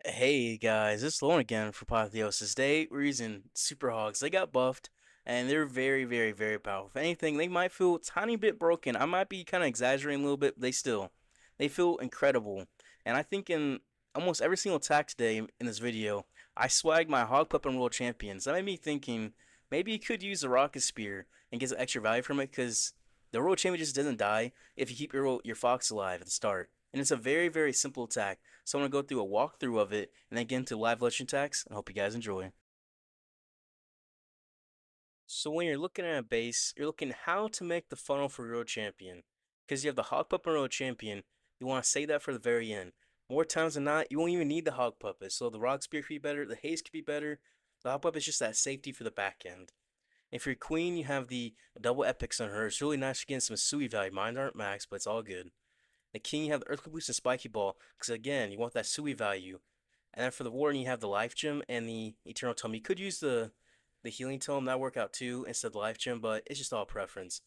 Hey guys, it's Lone again for Apotheosis. Today we're using Super Hogs. They got buffed and they're very powerful. If anything, they might feel a tiny bit broken. I might be kind of exaggerating a little bit, but they feel incredible. And I think in almost every single attack today in this video, I swagged my Hog Pup and World Champions. That made me thinking maybe you could use the Rocket Spear and get some extra value from it because the World Champion just doesn't die if you keep your Fox alive at the start. And it's a very simple attack. So I'm going to go through a walkthrough of it and then get into live legend attacks. I hope you guys enjoy. So when you're looking at a base, you're looking how to make the funnel for Road Champion. Because you have the Hog Puppet and Road Champion, you want to save that for the very end. More times than not, you won't even need the Hog Puppet. So the Rock Spear could be better, the Haze could be better. The Hog Puppet is just that safety for the back end. If you're Queen, you have the double epics on her. It's really nice to get some Sui value. Mine aren't max, but it's all good. The King, you have the Earthquake Boost and Spiky Ball. Because again, you want that Sui value. And then for the Warden, you have the Life Gem and the Eternal Tome. You could use the Healing Tome, that work out too, instead of the Life Gem, but it's just all preference.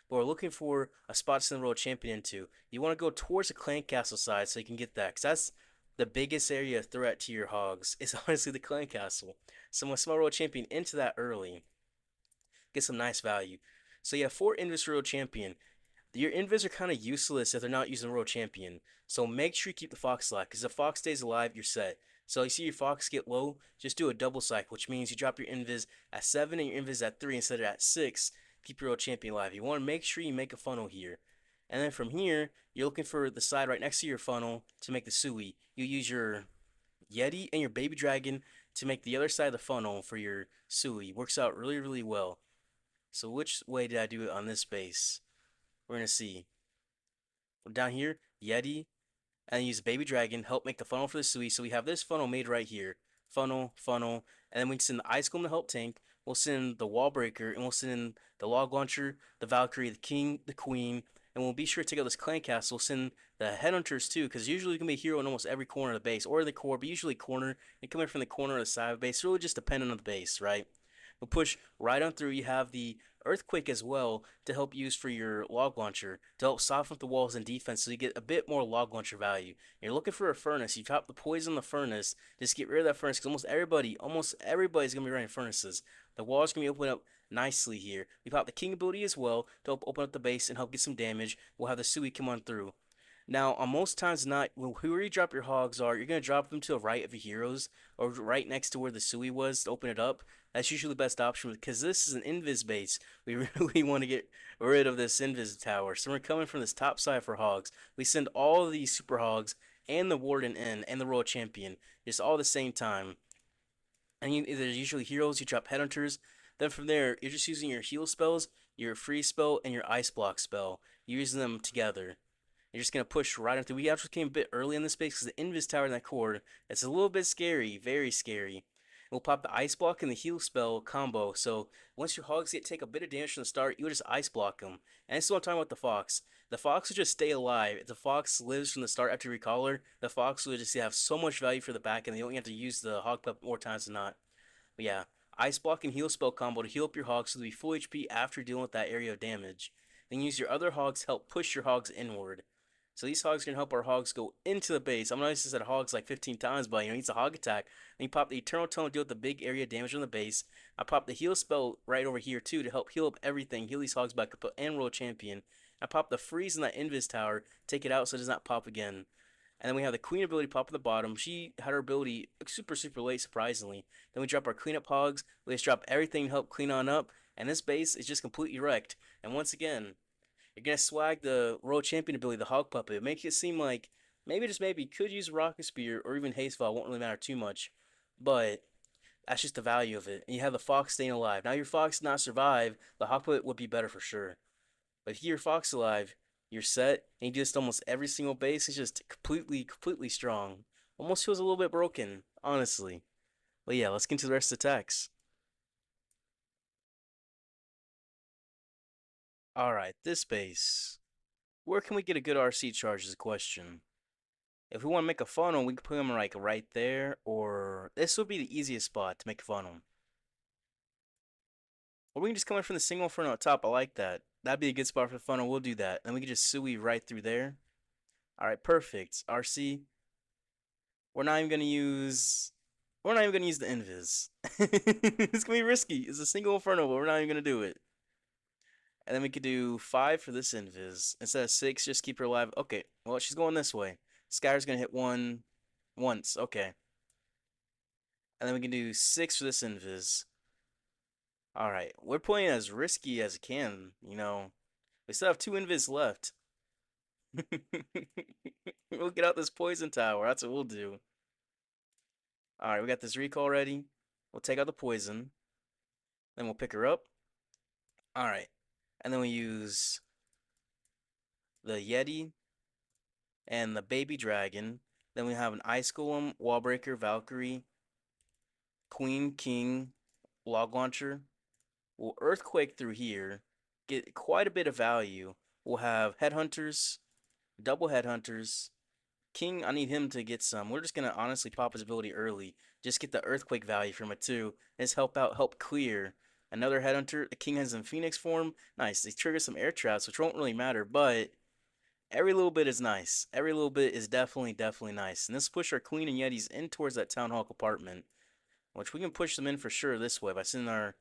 But we're looking for a spot to send the Royal Champion into. You want to go towards the Clan Castle side so you can get that, because that's the biggest area of threat to your Hogs. It's honestly the Clan Castle. So I'm going to send my Royal Champion into that early. Get some nice value. So you have 4 Invis Royal Champion. Your invis are kind of useless if they're not using Royal Champion. So make sure you keep the Fox alive, because if Fox stays alive, you're set. So you see your Fox get low, just do a double cycle, which means you drop your invis at 7 and your invis at 3 instead of at 6. Keep your Royal Champion alive. You want to make sure you make a funnel here. And then from here, you're looking for the side right next to your funnel to make the Sui. You use your Yeti and your Baby Dragon to make the other side of the funnel for your Sui. Works out really well. So which way did I do it on this base? We're going to see. Down here, Yeti, and use Baby Dragon, help make the funnel for the Sui. So we have this funnel made right here. Funnel, and then we send the Ice Golem to help tank. We'll send the Wall Breaker, and we'll send the Log Launcher, the Valkyrie, the King, the Queen, and we'll be sure to take out this Clan Castle. We'll send the Headhunters too, because usually you can be a hero in almost every corner of the base, or the core, but usually corner. They come in from the corner or the side of the base. It's really just dependent on the base, right? We'll push right on through. You have the Earthquake as well to help use for your log launcher to help soften up the walls in defense so you get a bit more log launcher value. You're looking for a furnace. You drop the poison on the furnace. Just get rid of that furnace because almost everybody's gonna be running furnaces. The walls gonna be opened up nicely here. We pop the King ability as well to help open up the base and help get some damage. We'll have the Sui come on through. Now, on most times not, where you drop your hogs are, you're going to drop them to the right of your heroes, or right next to where the Sui was to open it up. That's usually the best option, because this is an invis base. We really want to get rid of this invis tower. So we're coming from this top side for hogs. We send all of these super hogs and the warden in, and the royal champion, just all at the same time. And there's usually heroes, you drop headhunters. Then from there, you're just using your heal spells, your free spell, and your ice block spell. You're using them together. You're just gonna push right into. We actually came a bit early in this space because the invis tower in that cord. It's a little bit scary, very scary. We'll pop the ice block and the heal spell combo. So once your hogs take a bit of damage from the start, you just ice block them. And this is what I'm talking about the fox. The fox will just stay alive. If the fox lives from the start after you recall her, the fox will just have so much value for the back, and you don't have to use the hog pup more times than not. But yeah, ice block and heal spell combo to heal up your hogs so they'll be full HP after dealing with that area of damage. Then use your other hogs to help push your hogs inward. So these hogs can help our hogs go into the base. I'm not used to said hogs like 15 times, but he's a hog attack. And you pop the Eternal Tone to deal with the big area damage on the base. I pop the heal spell right over here too to help heal up everything, heal these hogs back up, and roll champion. I pop the freeze in that invis tower, take it out so it does not pop again. And then we have the queen ability pop at the bottom. She had her ability super late, surprisingly. Then we drop our cleanup hogs. We just drop everything to help clean on up. And this base is just completely wrecked. And once again, you're gonna swag the Royal Champion ability, the Hog Puppet. It makes it seem like maybe just maybe you could use Rocket Spear or even Haste Fall. It won't really matter too much, but that's just the value of it. And you have the Fox staying alive. Now your Fox did not survive. The Hog Puppet would be better for sure. But if your Fox alive, you're set. And you do this almost every single base. It's just completely strong. Almost feels a little bit broken, honestly. But yeah, let's get into the rest of the text. All right, this base. Where can we get a good RC charge is a question. If we want to make a funnel, we can put them like right there, or this would be the easiest spot to make a funnel. Or we can just come in from the single funnel up top. I like that. That'd be a good spot for the funnel. We'll do that. And we can just sui right through there. All right, perfect. RC. We're not even gonna use. We're not even gonna use the invis. It's gonna be risky. It's a single inferno, but we're not even gonna do it. And then we could do 5 for this invis instead of 6. Just keep her alive. Okay. Well, she's going this way. Skyer's gonna hit one once. Okay. And then we can do 6 for this invis. All right. We're playing as risky as it can. We still have 2 invis left. We'll get out this poison tower. That's what we'll do. All right. We got this recall ready. We'll take out the poison. Then we'll pick her up. All right. And then we use the Yeti and the baby dragon. Then we have an ice golem, wallbreaker, Valkyrie, queen, king, log launcher. We'll earthquake through here, get quite a bit of value. We'll have headhunters, double headhunters. King, I need him to get some. We're just gonna honestly pop his ability early. Just get the earthquake value from it too. Let's help clear. Another headhunter. The king has in phoenix form. Nice. They trigger some air traps, which won't really matter, but every little bit is nice. Every little bit is definitely nice. And this push our queen and yetis in towards that town hall compartment, which we can push them in for sure this way by sending our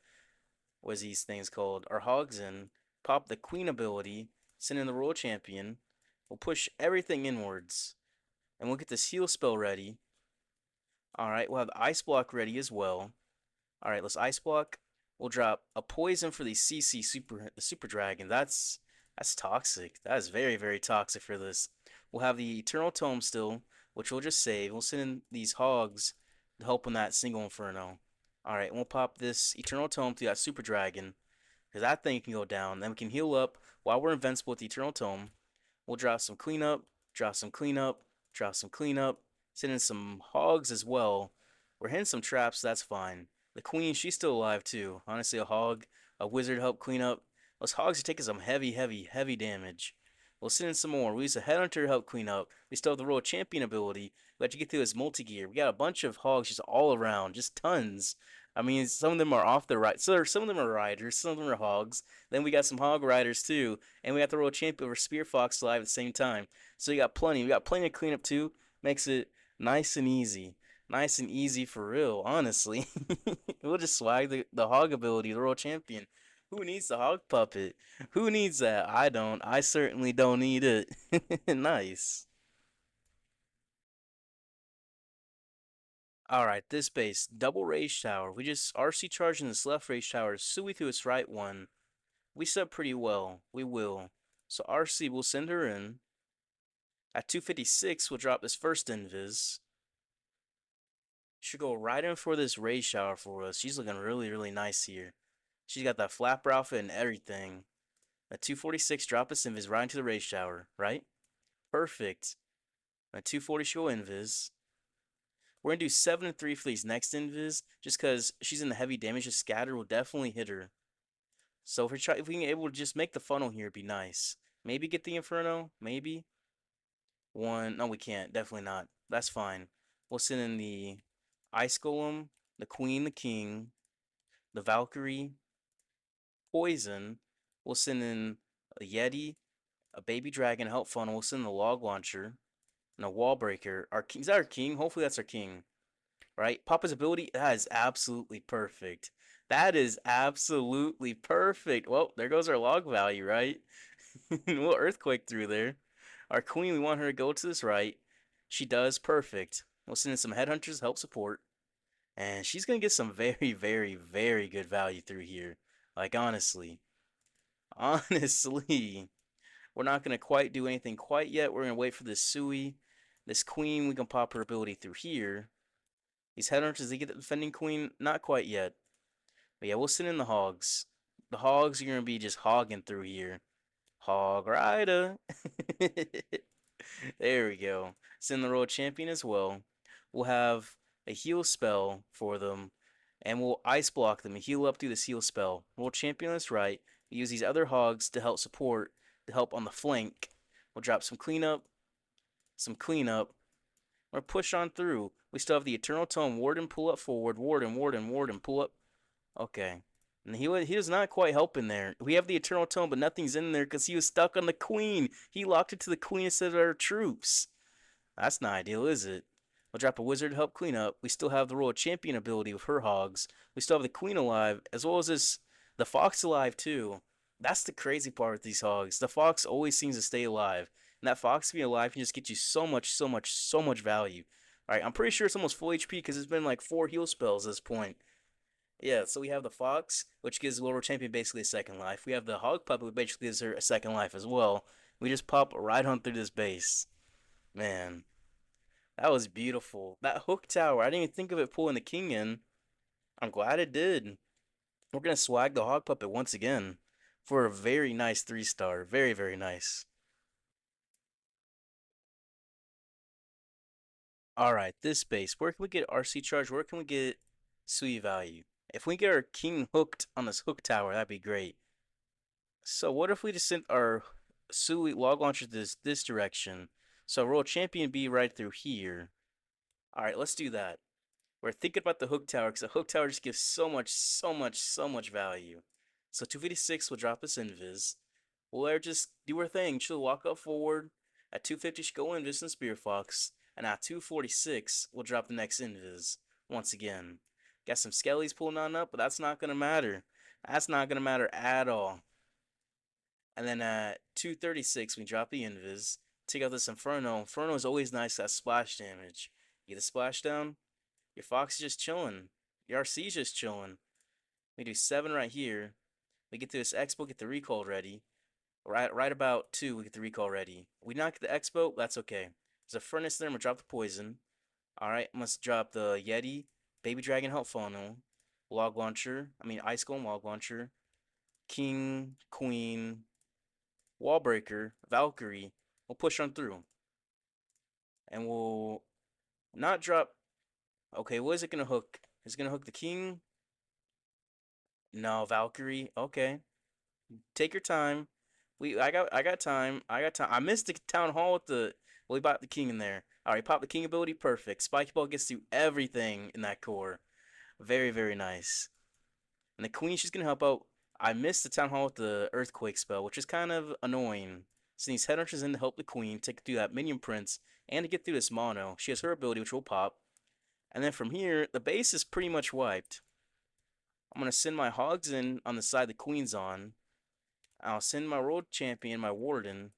what's these things called? Our hogs in. Pop the queen ability. Send in the royal champion. We'll push everything inwards. And we'll get this heal spell ready. Alright, we'll have the ice block ready as well. Alright, let's ice block. We'll drop a poison for the super dragon. That's toxic. That is very toxic for this. We'll have the eternal tome still, which we'll just save. We'll send in these hogs to help on that single inferno. Alright, we'll pop this eternal tome to that super dragon, because that thing can go down. Then we can heal up while we're invincible with the eternal tome. We'll drop some cleanup, drop some cleanup, drop some cleanup, send in some hogs as well. We're hitting some traps, that's fine. The queen, she's still alive too. Honestly, a hog, a wizard help clean up. Those hogs are taking some heavy damage. We'll send in some more. We use a headhunter to help clean up. We still have the royal champion ability. We have to get through this multi-gear. We got a bunch of hogs just all around, just tons. I mean, some of them are off the right. So some of them are riders, some of them are hogs. Then we got some hog riders too, and we got the royal champion over Spear Fox live at the same time. So you got plenty. We got plenty of cleanup too. Makes it nice and easy. Nice and easy for real, honestly. We'll just swag the hog ability, the royal champion. Who needs the hog puppet? Who needs that? I don't. I certainly don't need it. Nice. Alright, this base, double rage tower. We just RC charging this left rage tower, Sui through its right one. We set pretty well. We will. So RC will send her in. At 256, we'll drop this first invis. Should go right in for this rage shower for us. She's looking really nice here. She's got that flapper outfit and everything. At 246, drop this invis right into the rage shower, right? Perfect. At 240, she'll invis. We're gonna do 7 and 3 for these next invis, just because she's in the heavy damage. The scatter will definitely hit her. So if we can able to just make the funnel here, it'd be nice. Maybe get the inferno, maybe. One, no, we can't. Definitely not. That's fine. We'll send in the ice golem, the queen, the king, the Valkyrie, poison. We'll send in a yeti, a baby dragon, help funnel. We'll send in the log launcher and a wall breaker. Is that our king? Hopefully that's our king. Right? Papa's ability, that is absolutely perfect. That is absolutely perfect. Well, there goes our log value, right? We'll earthquake through there. Our queen, we want her to go to this right. She does perfect. We'll send in some headhunters to help support. And she's going to get some very good value through here. Like, honestly. Honestly. We're not going to quite do anything quite yet. We're going to wait for this Sui. This queen, we can pop her ability through here. These headhunters, they get the defending queen? Not quite yet. But yeah, we'll send in the hogs. The hogs are going to be just hogging through here. Hog rider. There we go. Send the royal champion as well. We'll have a heal spell for them. And we'll ice block them and heal up through this heal spell. Royal champion on this right. We use these other hogs to help support, to help on the flank. We'll drop some cleanup. Some cleanup. We're push on through. We still have the Eternal Tome. Warden, pull up forward. Warden, pull up. Okay. And he was not quite helping there. We have the Eternal Tome, but nothing's in there because he was stuck on the Queen. He locked it to the Queen instead of our troops. That's not ideal, is it? We'll drop a wizard to help clean up. We still have the royal champion ability with her hogs. We still have the queen alive, as well as the fox alive too. That's the crazy part with these hogs. The fox always seems to stay alive. And that fox being alive can just get you so much, so much, so much value. Alright, I'm pretty sure it's almost full HP because it's been like 4 heal spells at this point. Yeah, so we have the Fox, which gives World Champion basically a second life. We have the Hog Puppet, which basically gives her a second life as well. We just pop right on through this base. Man, that was beautiful. That hook tower, I didn't even think of it pulling the king in. I'm glad it did. We're gonna swag the Hog Puppet once again for a very nice 3-star. Very, very nice. Alright, this base. Where can we get RC charge? Where can we get sweet value? If we get our king hooked on this hook tower, that'd be great. So what if we just sent our Sui log launcher this direction? So roll champion B right through here. All right, let's do that. We're thinking about the hook tower because the hook tower just gives so much, so much, so much value. So 256 will drop us invis. We'll let her just do her thing. She'll walk up forward. At 250, she'll go invis and Spear Fox. And at 246, we'll drop the next invis once again. Got some skellies pulling on up, but that's not going to matter. That's not going to matter at all. And then at 236, we drop the Invis. Take out this Inferno. Inferno is always nice, that splash damage. You get the splash down, your Fox is just chilling. Your RC is just chilling. We do 7 right here. We get to this Expo, get the recall ready. Right about 2, we get the recall ready. We not get the Expo, that's okay. There's a Furnace there, I'm gonna drop the Poison. Alright, I must drop the Yeti, Baby Dragon Help Funnel, Log Launcher, Ice Golem Log Launcher, King, Queen, Wall Breaker, Valkyrie. We'll push on through. And we'll not drop. Okay, what is it gonna hook? Is it gonna hook the king? No, Valkyrie. Okay. Take your time. I got time. I got time. I missed the town hall with the well, he popped the king in there. Alright, pop the king ability, perfect. Spike ball gets through everything in that core. Very, very nice. And the queen, she's gonna help out. I missed the town hall with the earthquake spell, which is kind of annoying. Since headhunters in to help the queen take through that minion prince and to get through this mono. She has her ability, which will pop. And then from here, the base is pretty much wiped. I'm gonna send my hogs in on the side the queen's on. I'll send my world champion, my warden.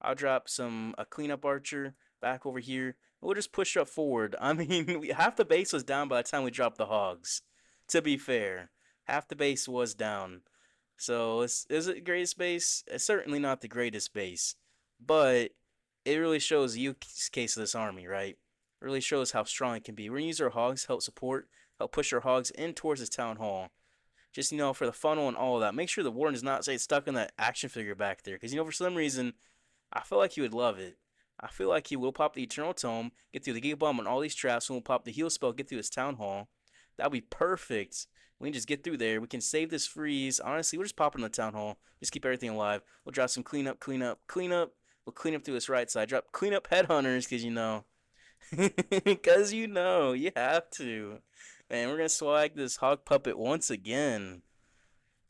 I'll drop a cleanup archer back over here. We'll just push up forward. Half the base was down by the time we dropped the hogs. To be fair, half the base was down. So is it the greatest base? It's certainly not the greatest base, but it really shows the use case of this army, right? It really shows how strong it can be. We're gonna use our hogs to help support, help push our hogs in towards this town hall. Just for the funnel and all of that. Make sure the warden does not stay stuck in that action figure back there, because for some reason I feel like he would love it. I feel like he will pop the Eternal Tome, get through the Giga Bomb on all these traps, and we'll pop the heal spell, get through this Town Hall. That would be perfect. We can just get through there. We can save this freeze. Honestly, we're just popping the Town Hall. Just keep everything alive. We'll drop some cleanup, cleanup, cleanup. We'll clean up through this right side. Drop cleanup headhunters, because you know. Because you have to. Man, we're going to swag this Hog Puppet once again.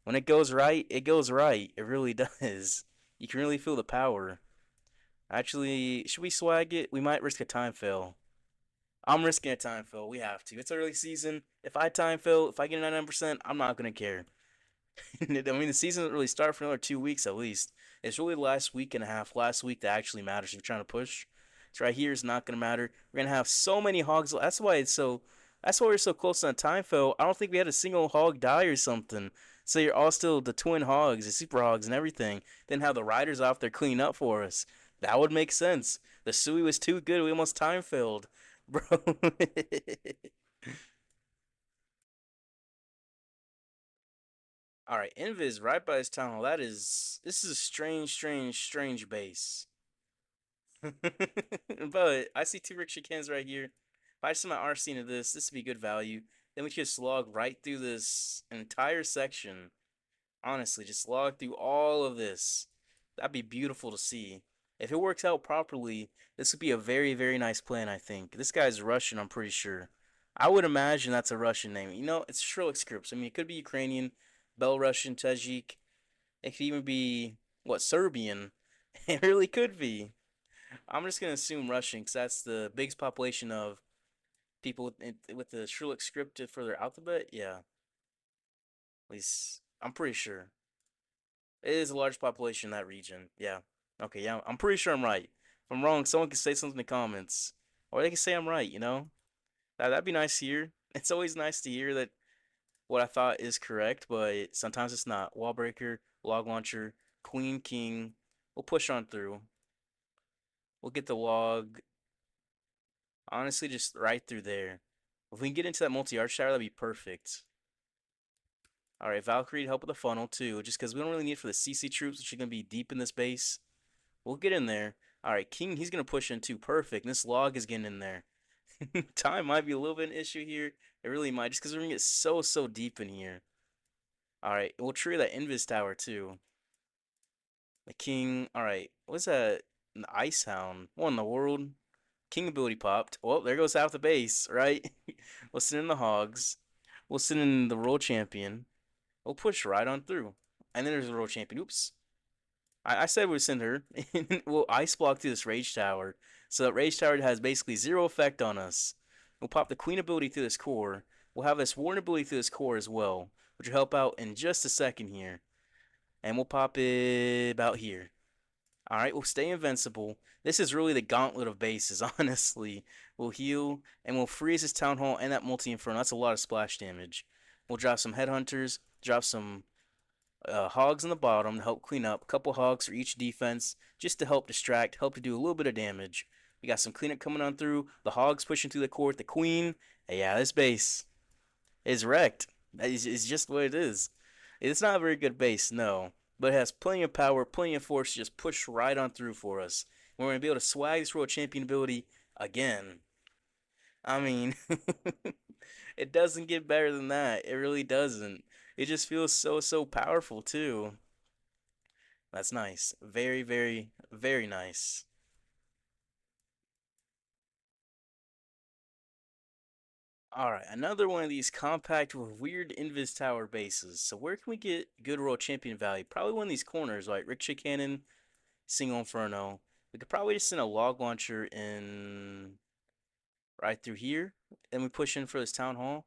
When it goes right, it goes right. It really does. You can really feel the power. Actually, should we swag it? We might risk a time fail. I'm risking a time fail. We have to. It's early season. If I time fail, if I get a 99%, I'm not gonna care. The season doesn't really start for another 2 weeks at least. It's really the last week and a half, last week that actually matters if you're trying to push. So right here is not gonna matter. We're gonna have so many hogs. That's why it's so. That's why we're so close on time fail. I don't think we had a single hog die or something. So you're all still the twin hogs, the super hogs, and everything. Then have the riders off there clean up for us. That would make sense. The Sui was too good. We almost time failed, bro. All right, Invis right by his town hall. This is a strange, strange, strange base. But I see two rickshaw cans right here. If I send my RC into this would be good value. Then we could slog right through this entire section. Honestly, just slog through all of this. That'd be beautiful to see. If it works out properly, this would be a very, very nice plan, I think. This guy's Russian, I'm pretty sure. I would imagine that's a Russian name. It's Cyrillic scripts. It could be Ukrainian, Belarusian, Tajik. It could even be, what, Serbian. It really could be. I'm just gonna assume Russian because that's the biggest population of People with the Sherlock script for their alphabet. Yeah, at least I'm pretty sure it is a large population in that region. Yeah. Okay. Yeah, I'm pretty sure I'm right. If I'm wrong, someone can say something in the comments, or they can say I'm right. That'd be nice to hear. It's always nice to hear that what I thought is correct, but sometimes it's not. Wall breaker, log launcher, queen, king. We'll push on through. We'll get the log. Honestly, just right through there. If we can get into that multi-arch tower, that'd be perfect. All right, Valkyrie to help with the funnel too, just because we don't really need it for the CC troops, which are gonna be deep in this base. We'll get in there. All right, King, he's gonna push in too. Perfect. And this log is getting in there. Time might be a little bit an issue here. It really might, just because we're gonna get so deep in here. All right, we'll trigger that Invis tower too. The King. All right, what's that? An Ice Hound. What in the world? King ability popped. Well, there goes half the base, right? We'll send in the Hogs. We'll send in the World Champion. We'll push right on through. And then there's the World Champion. Oops. I said we'd send her. We'll ice block through this Rage Tower. So that Rage Tower has basically zero effect on us. We'll pop the Queen ability through this core. We'll have this Warden ability through this core as well, which will help out in just a second here. And we'll pop it about here. Alright, we'll stay invincible. This is really the gauntlet of bases, honestly. We'll heal, and we'll freeze his Town Hall and that Multi-Inferno. That's a lot of splash damage. We'll drop some Headhunters, drop some Hogs on the bottom to help clean up. A couple Hogs for each defense, just to help distract, help to do a little bit of damage. We got some cleanup coming on through. The Hogs pushing through the court. The Queen. Yeah, this base is wrecked. That is just what it is. It's not a very good base, no. But it has plenty of power, plenty of force to just push right on through for us. We're going to be able to swag this World Champion ability again. I mean, it doesn't get better than that. It really doesn't. It just feels so powerful, too. That's nice. Very nice. Alright, another one of these compact with weird Invis Tower bases. So where can we get good World Champion value? Probably one of these corners, like Ricochet Cannon, Single Inferno. We could probably just send a log launcher in right through here, and we push in for this Town Hall.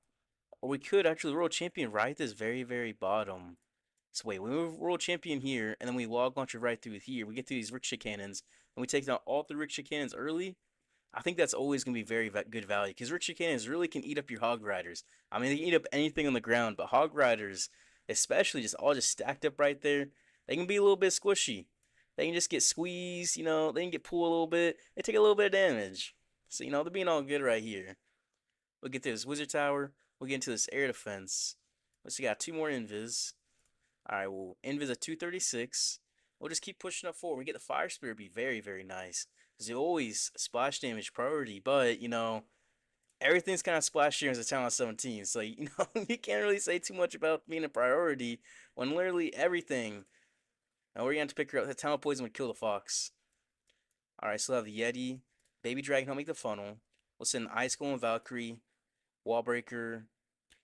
Or we could actually World Champion right at this very bottom. So wait, we move World Champion here, and then we log launcher right through here. We get through these Ricochet Cannons, and we take down all the Ricochet Cannons early. I think that's always going to be very good value because Ricochet Cannons really can eat up your Hog Riders. I mean, they can eat up anything on the ground, but Hog Riders, especially just all just stacked up right there, they can be a little bit squishy. They can just get squeezed, they can get pulled a little bit. They take a little bit of damage. So, they're being all good right here. We'll get to this Wizard Tower. We'll get into this Air Defense. Let's see, got two more Invis. Alright, well, Invis at 236. We'll just keep pushing up forward. We get the Fire Spirit, be very nice. Because they always splash damage priority, but, everything's kind of splash damage at Talent 17. So, you can't really say too much about being a priority when literally everything. Now, we're going to have to pick her up. The Talent Poison would kill the Fox. Alright, so we'll have the Yeti. Baby Dragon help make the funnel. We'll send Ice Golem Valkyrie, Wallbreaker,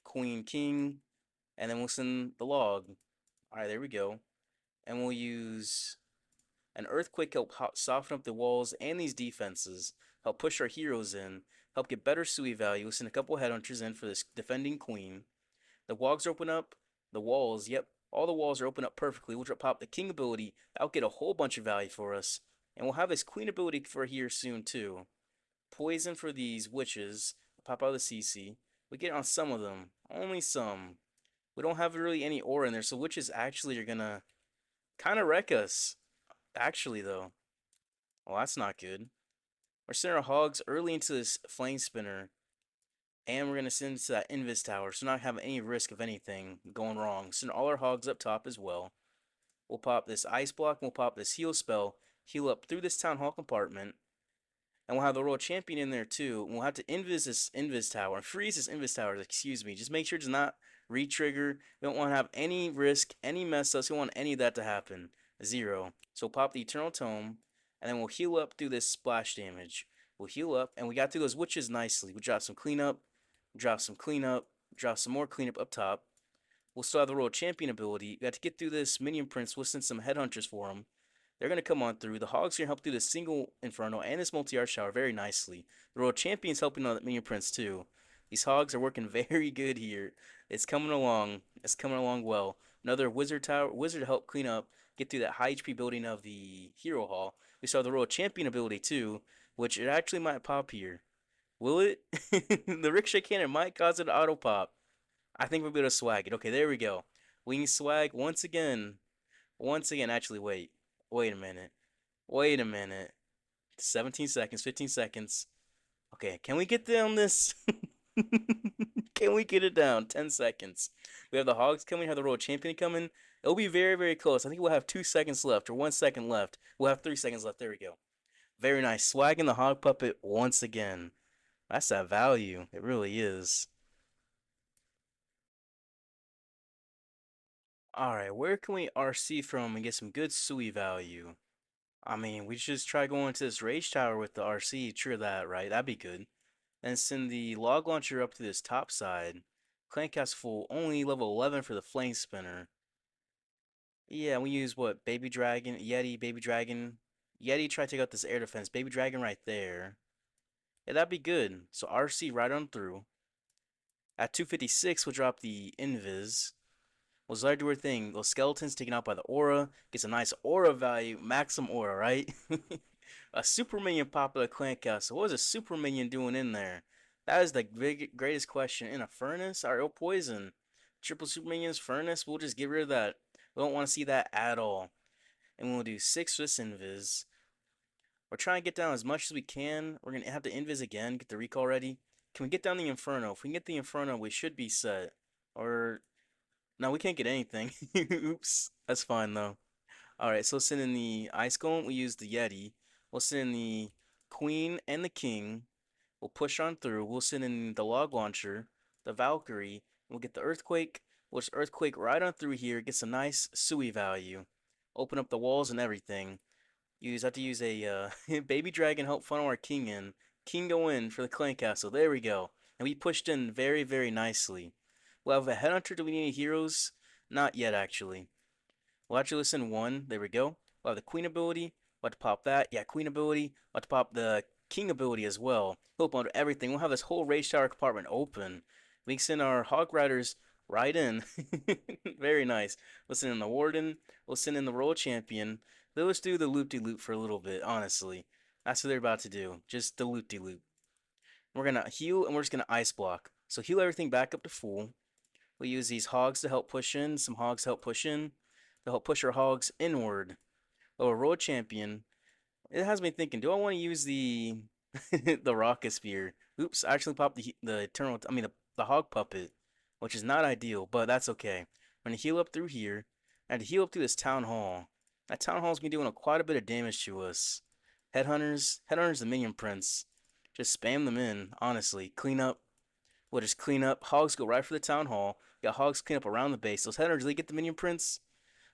Queen King, and then we'll send the Log. Alright, there we go. And we'll use an Earthquake help soften up the walls and these defenses, help push our heroes in, help get better Sui value. We'll send a couple Headhunters in for this defending Queen. The Wogs open up, the walls, yep, all the walls are open up perfectly. We'll pop the King ability, that'll get a whole bunch of value for us. And we'll have this Queen ability for here soon too. Poison for these witches, pop out of the CC. We get on some of them, only some. We don't have really any aura in there, so witches actually are gonna kind of wreck us. Actually, though. Well, that's not good. We're sending our Hogs early into this Flame Spinner, and we're going to send it to that Invis Tower, so not have any risk of anything going wrong. Send all our Hogs up top as well. We'll pop this Ice Block, and we'll pop this Heal Spell, heal up through this Town Hall compartment, and we'll have the World Champion in there too. And we'll have to Invis this Invis Tower, freeze this Invis Tower, excuse me. Just make sure it does not re-trigger. We don't want to have any risk, any mess ups. We don't want any of that to happen. Zero. So we'll pop the Eternal Tome, and then we'll heal up through this splash damage. We'll heal up, and we got through those witches nicely. We drop some cleanup, drop some cleanup, drop some more cleanup up top. We'll still have the World Champion ability. We got to get through this Minion Prince. We'll send some Headhunters for him. They're gonna come on through. The Hogs are gonna help through the single Inferno and this multi-art shower very nicely. The Royal Champion's helping on the Minion Prince too. These Hogs are working very good here. It's coming along. It's coming along well. Another Wizard Tower, Wizard to help clean up, get through that high HP building of the Hero Hall. We saw the Royal Champion ability too, which it actually might pop here. Will it? The Ricochet Cannon might cause it to auto pop. I think we'll be able to swag it. Okay, there we go. Wing swag once again. Once again, actually, wait. Wait a minute. Wait a minute. 17 seconds, 15 seconds. Okay, can we get down this? Can we get it down? 10 seconds. We have the Hogs coming, we have the Royal Champion coming. It'll be very, very close. I think we'll have 2 seconds left or 1 second left. We'll have 3 seconds left. There we go. Very nice. Swagging the Hog Puppet once again. That's that value. It really is. Alright, where can we RC from and get some good Sui value? I mean, we should just try going to this Rage Tower with the RC. True that, right? That'd be good. And send the log launcher up to this top side. Clan cast full, only level 11 for the flame spinner. Yeah, we use what? Baby Dragon, Yeti, Baby Dragon. Yeti, try to take out this air defense. Baby Dragon right there. Yeah, that'd be good. So RC right on through. At 256, we'll drop the Invis. We'll Zard do her thing. Those skeletons taken out by the aura. Gets a nice aura value. Maximum aura, right? A super minion popular clan castle. What is a super minion doing in there? That is the greatest question. In a furnace? Alright, oh poison. Triple super minions, furnace. We'll just get rid of that. We don't want to see that at all. And we'll do 6 Swiss Invis. We're trying to get down as much as we can. We're going to have to Invis again. Get the recall ready. Can we get down the Inferno? If we can get the Inferno, we should be set. Or no, we can't get anything. Oops. That's fine though. Alright, so send in the Ice Golem. We use the Yeti. We'll send in the Queen and the King. We'll push on through. We'll send in the Log Launcher, the Valkyrie. We'll get the Earthquake. We'll just Earthquake right on through here. Get some nice Sui value. Open up the walls and everything. Have to use a Baby Dragon help funnel our King in. King go in for the Clan Castle. There we go. And we pushed in very, very nicely. We'll have a Headhunter. Do we need any heroes? Not yet, actually. We'll actually listen one. There we go. We'll have the Queen ability. We'll have to pop that. Yeah, Queen ability. We'll have to pop the King ability as well. We'll open up everything. We'll have this whole Rage Tower compartment open. We can send our Hog Riders right in. Very nice. We'll send in the Warden. We'll send in the Royal Champion. Let's do the loop-de-loop for a little bit, honestly. That's what they're about to do. Just the loop-de-loop. We're going to heal and we're just going to Ice Block. So heal everything back up to full. We'll use these Hogs to help push in. Some Hogs help push in. To help push our Hogs inward. Oh, a Royal Champion. It has me thinking, do I want to use the the Rocket Spear? Oops, I actually popped the Eternal, the Hog Puppet, which is not ideal, but that's okay. I'm going to heal up through here. And to heal up through this Town Hall. That Town Hall's going to be doing quite a bit of damage to us. Headhunters the Minion Prince. Just spam them in, honestly. Clean up. We'll just clean up. Hogs go right for the Town Hall. Got Hogs clean up around the base. Those Headhunters, they get the Minion Prince.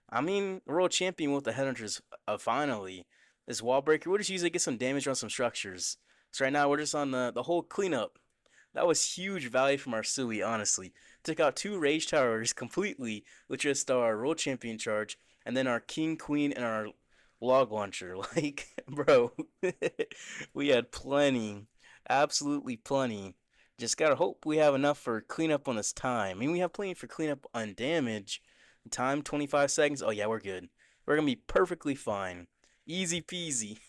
I mean, Royal Champion with the Headhunters, finally. This Wall Breaker, we'll just use it to get some damage on some structures. So right now, we're just on the whole cleanup. That was huge value from our Sui, honestly. Took out 2 Rage Towers completely with just our Royal Champion charge, and then our King, Queen, and our Log Launcher. Like, bro, we had plenty. Absolutely plenty. Just gotta hope we have enough for cleanup on this time. I mean, we have plenty for cleanup on damage. Time 25 seconds. Oh, yeah, we're good. We're gonna be perfectly fine. Easy peasy.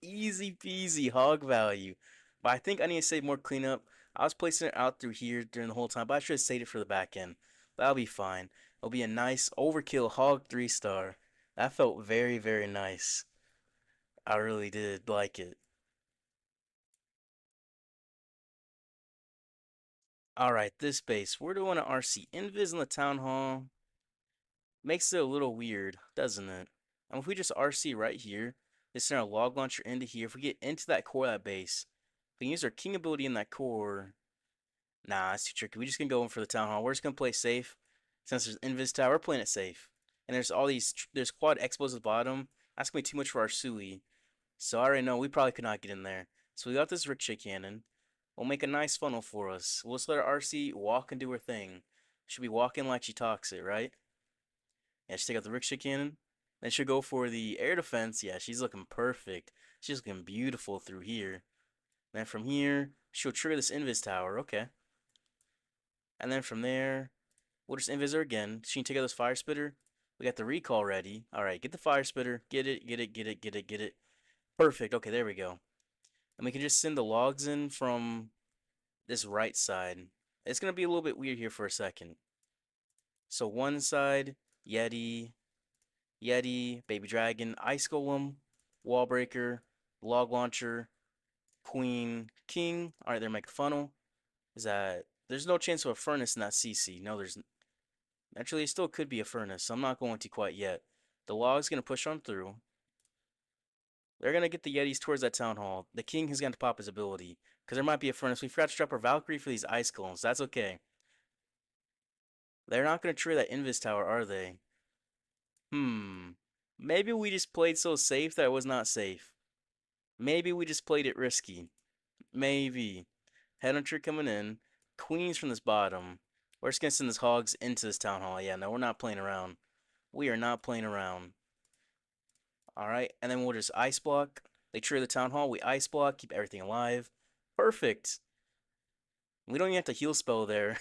Easy peasy hog value. But I think I need to save more cleanup. I was placing it out through here during the whole time, but I should have saved it for the back end. That'll be fine. It'll be a nice overkill hog 3-star. That felt very, very nice. I really did like it. Alright, this base. We're doing an RC Invis in the Town Hall. Makes it a little weird, doesn't it? And if we just RC right here, this send our log launcher into here. If we get into that core of that base, we can use our king ability in that core. Nah, it's too tricky. We just gonna go in for the town hall. We're just gonna play safe. Since there's Invis Tower, we're playing it safe. And there's quad expos at the bottom. That's gonna be too much for our Sui. So I already know we probably could not get in there. So we got this Ricochet Cannon. We'll make a nice funnel for us. We'll just let our RC walk and do her thing. She'll be walking like she talks it, right? Yeah, just take out the Ricochet Cannon. Then she'll go for the air defense. Yeah, she's looking perfect. She's looking beautiful through here. Then from here, she'll trigger this invis tower. Okay. And then from there, we'll just invis her again. She can take out this fire spitter. We got the recall ready. All right, get the fire spitter. Get it, get it, get it, get it, get it. Perfect. Okay, there we go. And we can just send the logs in from this right side. It's going to be a little bit weird here for a second. So one side, Yeti, Yeti, Baby Dragon, Ice Golem, Wall Breaker, Log Launcher, Queen, King. All right, they're making funnel. Is that there's no chance of a furnace in that CC? No, there's actually it still could be a furnace. So I'm not going to quite yet. The log's gonna push on through. They're gonna get the Yetis towards that town hall. The King has got to pop his ability because there might be a furnace. We forgot to drop our Valkyrie for these ice clones. That's okay. They're not gonna trigger that Invis tower, are they? Maybe we just played so safe that it was not safe. Maybe we just played it risky. Maybe. Headhunter coming in. Queens from this bottom. We're just gonna send this Hogs into this town hall. Yeah, no, we're not playing around. We are not playing around. Alright, and then we'll just ice block. They trigger the town hall. We ice block, keep everything alive. Perfect. We don't even have to heal spell there.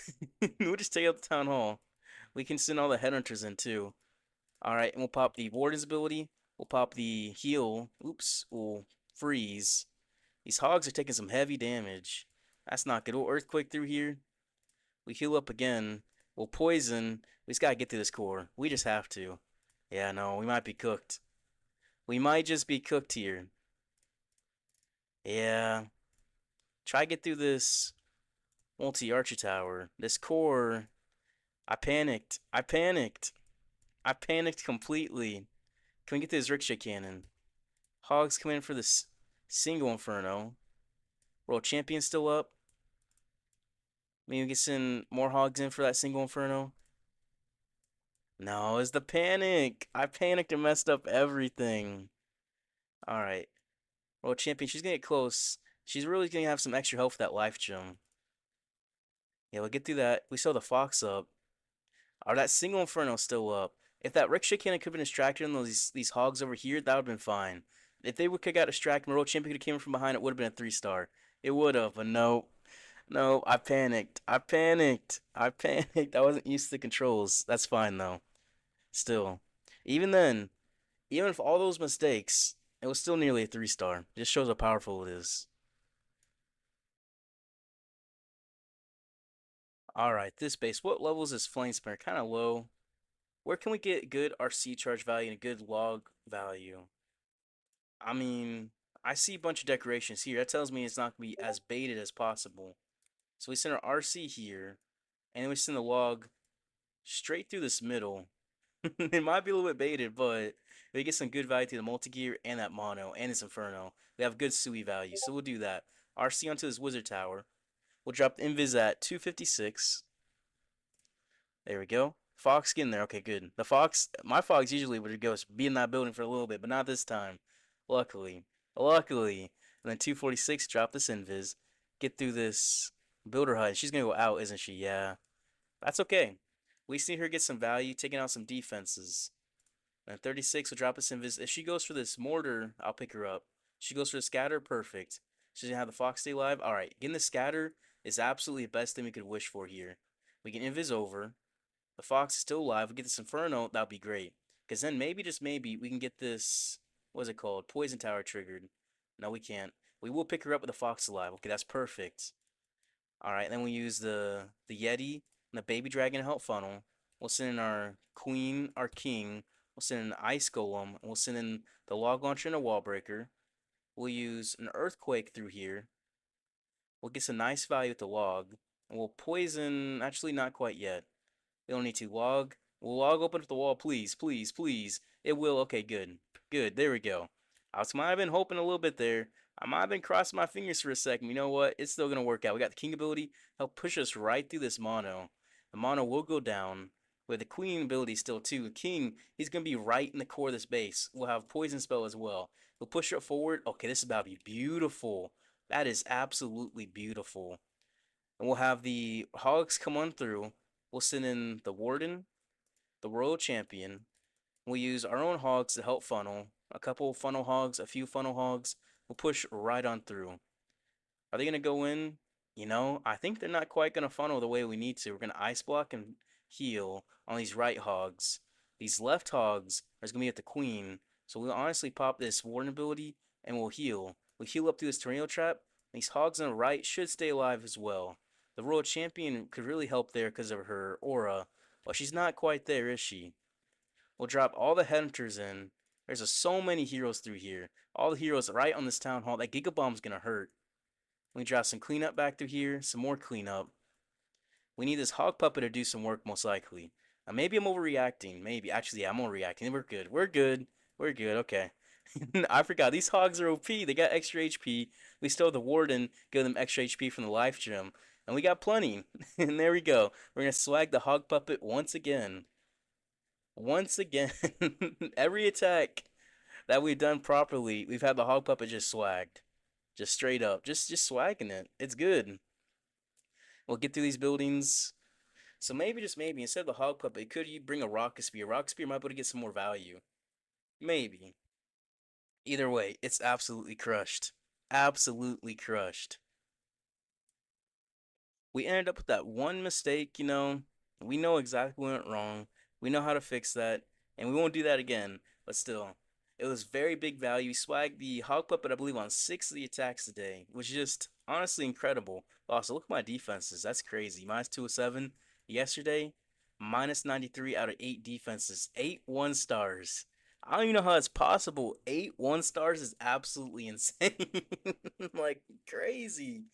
We'll just take out the town hall. We can send all the headhunters in too. Alright, and we'll pop the Warden's ability. We'll pop the heal. Oops, we'll freeze. These Hogs are taking some heavy damage. That's not good. We'll Earthquake through here. We heal up again. We'll poison. We just gotta get through this core. We just have to. Yeah, no, we might be cooked. We might just be cooked here. Yeah. Try to get through this multi-archer tower. This core. I panicked. I panicked. I panicked completely. Can we get this ricochet cannon? Hogs come in for this single inferno. World champion still up. Maybe we can send more Hogs in for that single inferno. No, it's the panic. I panicked and messed up everything. All right. World champion, she's gonna get close. She's really gonna have some extra health for that life gem. Yeah, we'll get through that. We saw the fox up. Or that single inferno still up. If that ricochet cannon could have been distracted on these hogs over here, that would have been fine. If they would have got distracted, World champion could have came from behind, it would have been a 3-star. It would have, but no. No, I panicked. I panicked. I panicked. I wasn't used to the controls. That's fine though. Still. Even then, even with all those mistakes, it was still nearly a 3-star. Just shows how powerful it is. Alright, this base. What level is this flame spinner? Kind of low. Where can we get good RC charge value and a good log value? I mean, I see a bunch of decorations here. That tells me it's not going to be as baited as possible. So we send our RC here, and then we send the log straight through this middle. It might be a little bit baited, but we get some good value to the multi-gear and that mono and this inferno. We have good Sui value, so we'll do that. RC onto this wizard tower. We'll drop the invis at 256. There we go. Fox getting there. Okay, good. The fox, my fox usually would go be in that building for a little bit, but not this time. Luckily. Luckily. And then 246, drop this invis. Get through this builder hut. She's going to go out, isn't she? Yeah. That's okay. We see her get some value, taking out some defenses. And 36 will drop us invis. If she goes for this mortar, I'll pick her up. She goes for the scatter, perfect. She's gonna have the fox stay alive. Alright, getting the scatter is absolutely the best thing we could wish for here. We can invis over. The fox is still alive. We get this inferno, that would be great. Because then maybe, just maybe, we can get this, what is it called? Poison tower triggered. No, we can't. We will pick her up with the fox alive. Okay, that's perfect. Alright, then we use the Yeti and the baby dragon help funnel. We'll send in our queen, our king. We'll send in an ice golem. And we'll send in the log launcher and a wall breaker. We'll use an earthquake through here. We'll get some nice value with the log. And we'll poison, actually not quite yet. We don't need to log. Will log open up the wall, please, please, please. It will. Okay, good. Good. There we go. Might have been hoping a little bit there. I might have been crossing my fingers for a second. You know what? It's still going to work out. We got the king ability. Help push us right through this mono. The mono will go down. With the queen ability still too. The king, he's going to be right in the core of this base. We'll have poison spell as well. We'll push it forward. Okay, this is about to be beautiful. That is absolutely beautiful. And we'll have the hogs come on through. We'll send in the warden, the royal champion. We'll use our own hogs to help funnel. A couple funnel hogs, a few funnel hogs. We'll push right on through. Are they gonna go in? I think they're not quite gonna funnel the way we need to. We're gonna ice block and heal on these right hogs. These left hogs are gonna be at the queen. So we'll honestly pop this warden ability and we'll heal. We'll heal up through this tornado trap. These hogs on the right should stay alive as well. The world champion could really help there because of her aura. But she's not quite there, is she? We'll drop all the hunters in. There's so many heroes through here. All the heroes right on this town hall. That Giga Bomb's gonna hurt. We drop some cleanup back through here, some more cleanup. We need this hog puppet to do some work, most likely. Maybe I'm overreacting. Maybe. Actually, yeah, I'm overreacting. We're good. We're good. We're good. Okay. I forgot. These hogs are OP. They got extra HP. We still have the warden give them extra HP from the life gem. And we got plenty. And there we go. We're going to swag the hog puppet once again. Once again. Every attack that we've done properly, we've had the hog puppet just swagged. Just straight up. Just swagging it. It's good. We'll get through these buildings. So maybe, just maybe, instead of the hog puppet, could you bring a rocket spear? Rocket spear might be able to get some more value. Maybe. Either way, it's absolutely crushed. Absolutely crushed. We ended up with that one mistake. We know exactly what went wrong. We know how to fix that, and we won't do that again. But still, it was very big value. Swag the hog puppet, I believe, on 6 of the attacks today, which is just honestly incredible. Also, look at my defenses. That's crazy. Minus 207 yesterday, minus 93 out of 8 defenses. 8 1 stars. I don't even know how that's possible. 8 1 stars is absolutely insane. Like, crazy.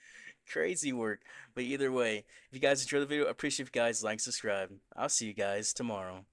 Crazy work. But either way, if you guys enjoyed the video, I appreciate if you guys like, subscribe. I'll see you guys tomorrow.